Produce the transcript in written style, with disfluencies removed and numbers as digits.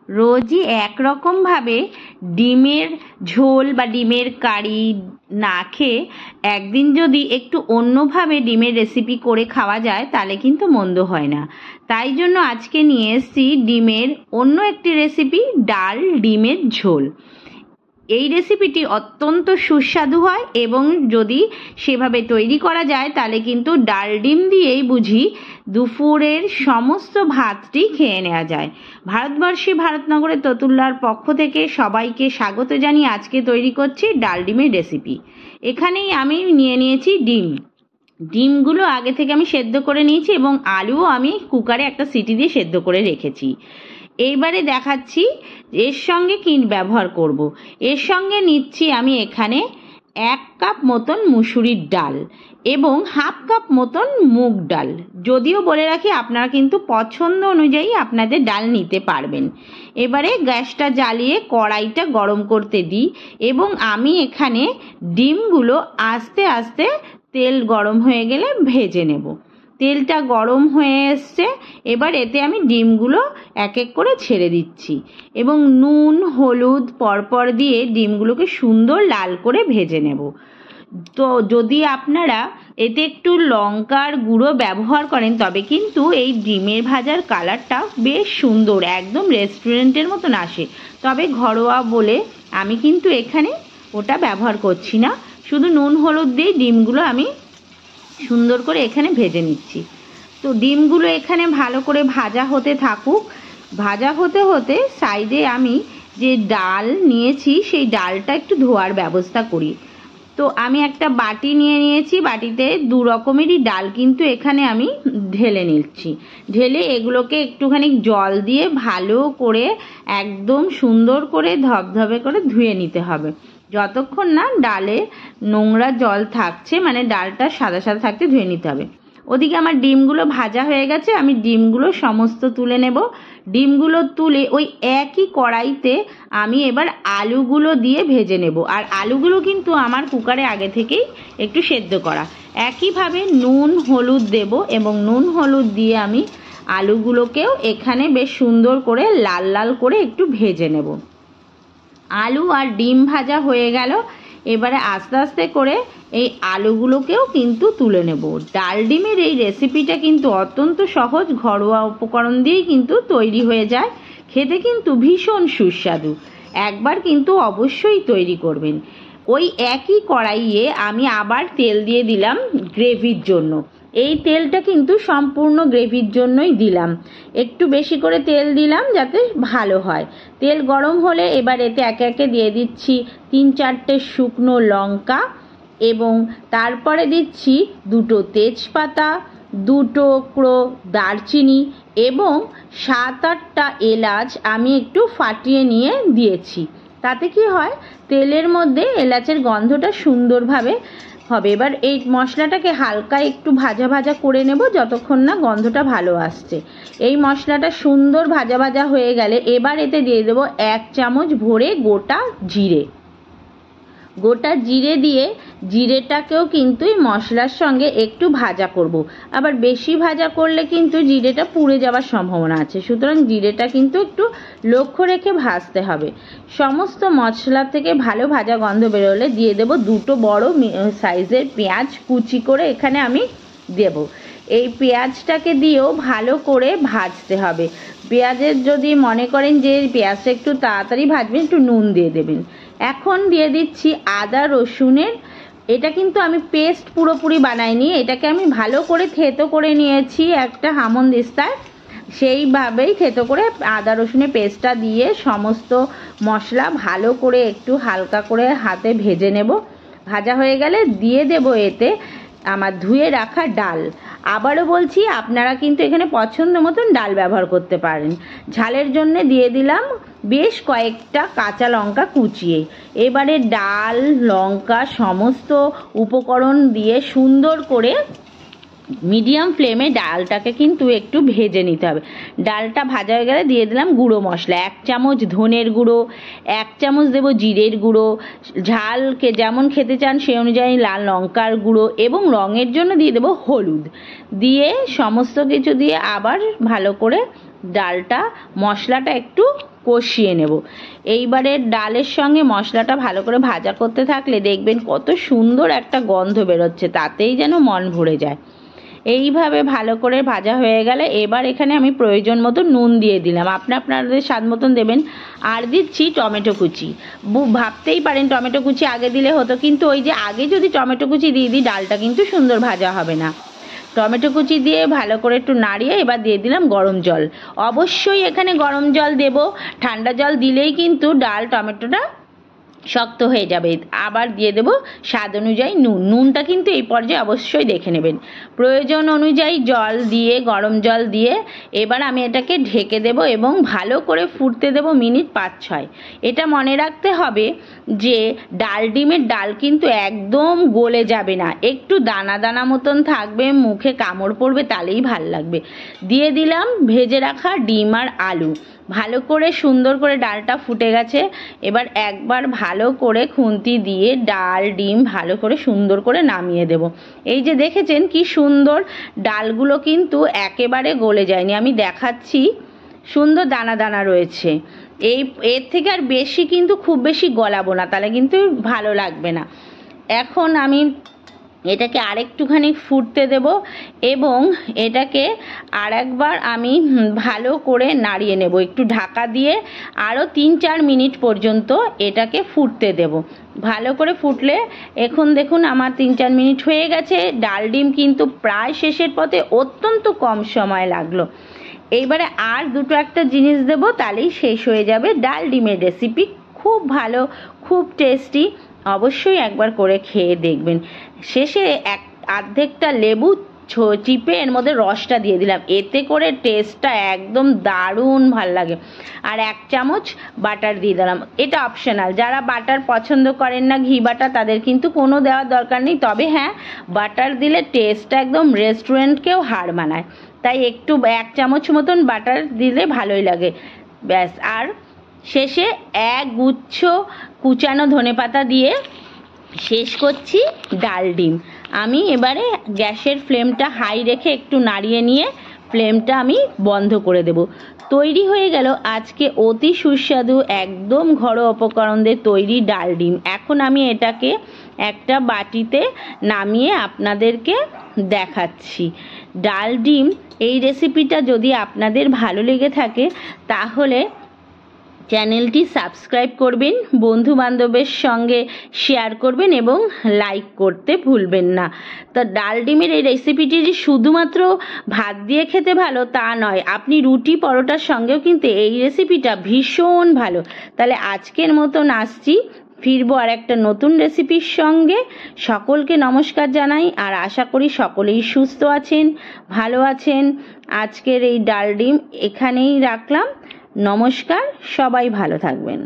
রোজই একরকমভাবে ডিমের ঝোল বা ডিমের কারি না খেয়ে একদিন যদি একটু অন্যভাবে ডিমের রেসিপি করে খাওয়া যায় তাহলে কিন্তু মন্দ হয় না। তাই জন্য আজকে নিয়ে এসেছি ডিমের অন্য একটি রেসিপি, ডাল ডিমের ঝোল। এই রেসিপিটি অত্যন্ত সুস্বাদু হয় এবং যদি সেভাবে তৈরি করা যায় তাহলে কিন্তু ডাল ডিম দিয়েই বুঝি দুপুরের সমস্ত ভাতটি খেয়ে নেওয়া যায়। ভারতবর্ষে ভারতনগরের ততুল্লার পক্ষ থেকে সবাইকে স্বাগত জানিয়ে আজকে তৈরি করছি ডাল ডিমের রেসিপি। এখানেই আমি নিয়ে নিয়েছি ডিমগুলো আগে থেকে আমি সেদ্ধ করে নিয়েছি এবং আলুও আমি কুকারে একটা সিটি দিয়ে সেদ্ধ করে রেখেছি। এইবারে দেখাচ্ছি এর সঙ্গে কি ব্যবহার করব। এর সঙ্গে নিচ্ছি আমি এখানে 1 কাপ মতন মুসুরির ডাল এবং হাফ কাপ মতন মুগ ডাল। যদিও বলে রাখি আপনারা কিন্তু পছন্দ অনুযায়ী আপনাদের ডাল নিতে পারবেন। এবারে গ্যাসটা জ্বালিয়ে কড়াইটা গরম করতে দিই এবং আমি এখানে ডিমগুলো আস্তে আস্তে তেল গরম হয়ে গেলে ভেজে নেব। তেলটা গরম হয়ে এসছে, এবার এতে আমি ডিমগুলো এক এক করে ছেড়ে দিচ্ছি এবং নুন হলুদ পরপর দিয়ে ডিমগুলোকে সুন্দর লাল করে ভেজে নেব। তো যদি আপনারা এতে একটু লঙ্কার গুঁড়ো ব্যবহার করেন তবে কিন্তু এই ডিমের ভাজার কালারটা বেশ সুন্দর, একদম রেস্টুরেন্টের মতন আসে। তবে ঘরোয়া বলে আমি কিন্তু এখানে ওটা ব্যবহার করছি না, শুধু নুন হলুদ দিয়ে ডিমগুলো আমি সুন্দর করে এখানে ভেজে নিচ্ছি। তো ডিমগুলো এখানে ভালো করে ভাজা হতে থাকুক। ভাজা হতে হতে সাইডে আমি যে ডাল নিয়েছি সেই ডালটা একটু ধোয়ার ব্যবস্থা করি। তো আমি একটা বাটি নিয়ে নিয়েছি, বাটিতে 2 রকমেরই ডাল কিন্তু এখানে আমি ঢেলে নিচ্ছি। ঢেলে এগুলোকে একটুখানি জল দিয়ে ভালো করে একদম সুন্দর করে ধবধবে করে ধুয়ে নিতে হবে, যতক্ষণ না ডালে নোংরা জল থাকছে, মানে ডালটা সাদা সাদা থাকতে ধুয়ে নিতে হবে। ওদিকে আমার ডিমগুলো ভাজা হয়ে গেছে, আমি ডিমগুলো সমস্ত তুলে নেব। ডিমগুলো তুলে ওই একই কড়াইতে আমি এবার আলুগুলো দিয়ে ভেজে নেব। আর আলুগুলো কিন্তু আমার কুকারে আগে থেকেই একটু সেদ্ধ করা। একইভাবে নুন হলুদ দেব এবং নুন হলুদ দিয়ে আমি আলুগুলোকেও এখানে বেশ সুন্দর করে লাল লাল করে একটু ভেজে নেব। আলু আর ডিম ভাজা হয়ে গেল, এবারে আস্তে আস্তে করে এই আলুগুলোকেও কিন্তু তুলে নেব। ডাল ডিমের এই রেসিপিটা কিন্তু অত্যন্ত সহজ, ঘরোয়া উপকরণ দিয়েই কিন্তু তৈরি হয়ে যায়, খেতে কিন্তু ভীষণ সুস্বাদু। একবার কিন্তু অবশ্যই তৈরি করবেন। ওই একই কড়াইয়ে আমি আবার তেল দিয়ে দিলাম গ্রেভির জন্য। এই তেলটা কিন্তু সম্পূর্ণ গ্রেভির জন্যই দিলাম, একটু বেশি করে তেল দিলাম যাতে ভালো হয়। তেল গরম হলে এবার এতে একে একে দিয়ে দিচ্ছি 3-4টে শুকনো লঙ্কা এবং তারপরে দিচ্ছি 2টো তেজপাতা, 2 টুকরো দারচিনি এবং 7-8টা এলাচ আমি একটু ফাটিয়ে নিয়ে দিয়েছি। তাতে কি হয়, তেলের মধ্যে এলাচের গন্ধটা সুন্দরভাবে হবে। এবার এই মশলাটাকে হালকা একটু ভাজা ভাজা করে নেব যতক্ষণ না গন্ধটা ভালো আসছে। এই মশলাটা সুন্দর ভাজা ভাজা হয়ে গেলে এবার এতে দিয়ে দেবো 1 চামচ ভরে গোটা জিরে। গোটা জিরে দিয়ে জিরেটাকেও কিন্তু এই মশলার সঙ্গে একটু ভাজা করব। আবার বেশি ভাজা করলে কিন্তু জিরেটা পুড়ে যাওয়ার সম্ভাবনা আছে, সুতরাং জিরেটা কিন্তু একটু লক্ষ্য রেখে ভাজতে হবে। সমস্ত মশলা থেকে ভালো ভাজা গন্ধ বেরোলে দিয়ে দেব 2টো বড় সাইজের পেঁয়াজ কুচি করে এখানে আমি দেব। এই পেঁয়াজটাকে দিয়েও ভালো করে ভাজতে হবে। পেঁয়াজের যদি মনে করেন যে পেঁয়াজটা একটু তাড়াতাড়ি ভাজবেন, একটু নুন দিয়ে দেবেন। এখন দিয়ে দিচ্ছি আদা রসুনের, এটা কিন্তু আমি পেস্ট পুরোপুরি বানাইনি, এটাকে আমি ভালো করে থেতো করে নিয়েছি একটা হামনদিস্তায়, সেইভাবেই থেতো করে আদা রসুনের পেস্টটা দিয়ে সমস্ত মশলা ভালো করে একটু হালকা করে হাতে ভেজে নেব। ভাজা হয়ে গেলে দিয়ে দেব এতে আমার ধুয়ে রাখা ডাল। আবারও বলছি, আপনারা কিন্তু এখানে পছন্দ মতন ডাল ব্যবহার করতে পারেন। ঝালের জন্য দিয়ে দিলাম বেশ কয়েকটা কাঁচা লঙ্কা কুচিয়ে। এবারে ডাল লঙ্কা সমস্ত উপকরণ দিয়ে সুন্দর করে মিডিয়াম ফ্লেমে ডালটাকে কিন্তু একটু ভেজে নিতে হবে। ডালটা ভাজা হয়ে গেলে দিয়ে দিলাম গুঁড়ো মশলা, 1 চামচ ধনের গুঁড়ো, 1 চামচ দেবো জিরের গুঁড়ো, ঝালকে যেমন খেতে চান সেই অনুযায়ী লাল লঙ্কার গুঁড়ো এবং রঙের জন্য দিয়ে দেবো হলুদ। দিয়ে সমস্ত কিছু দিয়ে আবার ভালো করে ডালটা মশলাটা একটু কষিয়ে নেব। এইবারে ডালের সঙ্গে মশলাটা ভালো করে ভাজা করতে থাকলে দেখবেন কত সুন্দর একটা গন্ধ বেরোচ্ছে, তাতেই যেন মন ভরে যায়। এইভাবে ভালো করে ভাজা হয়ে গেলে এবার এখানে আমি প্রয়োজন মতো নুন দিয়ে দিলাম, আপনাদের স্বাদ মতন দেবেন। আর দিচ্ছি টমেটো কুচি। ভাবতেই পারেন টমেটো কুচি আগে দিলে হতো, কিন্তু ওই যে আগে যদি টমেটো কুচি দিয়ে দিই ডালটা কিন্তু সুন্দর ভাজা হবে না। টমেটো কুচি দিয়ে ভালো করে একটু নাড়িয়ে এবার দিয়ে দিলাম গরম জল। অবশ্যই এখানে গরম জল দেব, ঠান্ডা জল দিলেই কিন্তু ডাল টমেটোটা শক্ত হয়ে যাবে। আবার দিয়ে দেব স্বাদ অনুযায়ী নুন। নুনটা কিন্তু এই পর্যায়ে অবশ্যই দেখে নেবেন। প্রয়োজন অনুযায়ী জল দিয়ে, গরম জল দিয়ে এবার আমি এটাকে ঢেকে দেব এবং ভালো করে ফুটতে দেব মিনিট 5-6। এটা মনে রাখতে হবে যে ডিমের ডাল কিন্তু একদম গলে যাবে না, একটু দানা দানা মতন থাকবে, মুখে কামড় পড়বে, তাহলেই ভাল লাগবে। দিয়ে দিলাম ভেজে রাখা ডিম আর আলু। ভালো করে সুন্দর করে ডালটা ফুটে গেছে। এবার একবার ভালো করে খুন্তি দিয়ে ডাল ডিম ভালো করে সুন্দর করে নামিয়ে দেব। এই যে দেখেছেন কি সুন্দর ডালগুলো কিন্তু একেবারে গলে যায়নি, আমি দেখাচ্ছি, সুন্দর দানা দানা রয়েছে। এর থেকে আর বেশি কিন্তু খুব বেশি গলাবো না, তাহলে কিন্তু ভালো লাগবে না। এখন আমি এটাকে আরেকটুখানি ফুটতে দেব এবং এটাকে আরেকবার আমি ভালো করে নাড়িয়ে নেব, একটু ঢাকা দিয়ে আরও 3-4 মিনিট পর্যন্ত এটাকে ফুটতে দেব। ভালো করে ফুটলে এখন দেখুন আমার 3-4 মিনিট হয়ে গেছে। ডাল ডিম কিন্তু প্রায় শেষের পথে, অত্যন্ত কম সময় লাগলো। এইবারে আর দুটো একটা জিনিস দেব, তাহলেই শেষ হয়ে যাবে ডাল ডিমের রেসিপি। খুব ভালো, খুব টেস্টি, অবশ্যই একবার করে খেয়ে দেখবেন। শেষে অর্ধেকটা লেবু চিপে এর মধ্যে রসটা দিয়ে দিলাম, এতে করে টেস্টটা একদম দারুণ ভাল লাগে। আর 1 চামচ বাটার দিয়ে দিলাম, এটা অপশনাল, যারা বাটার পছন্দ করেন না, ঘি বাটার, তাদের কিন্তু কোনো দেওয়ার দরকার নেই। তবে হ্যাঁ, বাটার দিলে টেস্টটা একদম রেস্টুরেন্টকেও হার মানায়, তাই একটু 1 চামচ মতন বাটার দিলে ভালোই লাগে। ব্যাস, আর শেষে 1 গুচ্ছ কুচানো ধনেপাতা দিয়ে শেষ করছি ডাল ডিম। আমি এবারে গ্যাসের ফ্লেমটা হাই রেখে একটু নাড়িয়ে নিয়ে ফ্লেমটা আমি বন্ধ করে দেব। তৈরি হয়ে গেল আজকে অতি সুস্বাদু একদম ঘরোয়া উপকরণ দিয়ে তৈরি ডাল ডিম। এখন আমি এটাকে একটা বাটিতে নামিয়ে আপনাদেরকে দেখাচ্ছি। ডাল ডিম এই রেসিপিটা যদি আপনাদের ভালো লেগে থাকে তাহলে চ্যানেলটি সাবস্ক্রাইব করবেন, বন্ধু বান্ধবের সঙ্গে শেয়ার করবেন এবং লাইক করতে ভুলবেন না। তা ডাল ডিমের এই রেসিপিটি যে শুধুমাত্র ভাত দিয়ে খেতে ভালো তা নয়, আপনি রুটি পরোটার সঙ্গেও কিন্তু এই রেসিপিটা ভীষণ ভালো। তাহলে আজকের মতন আসছি, ফিরবো আর একটা নতুন রেসিপির সঙ্গে। সকলকে নমস্কার জানাই, আর আশা করি সকলেই সুস্থ আছেন, ভালো আছেন। আজকের এই ডাল ডিম এখানেই রাখলাম। নমস্কার, সবাই ভালো থাকবেন।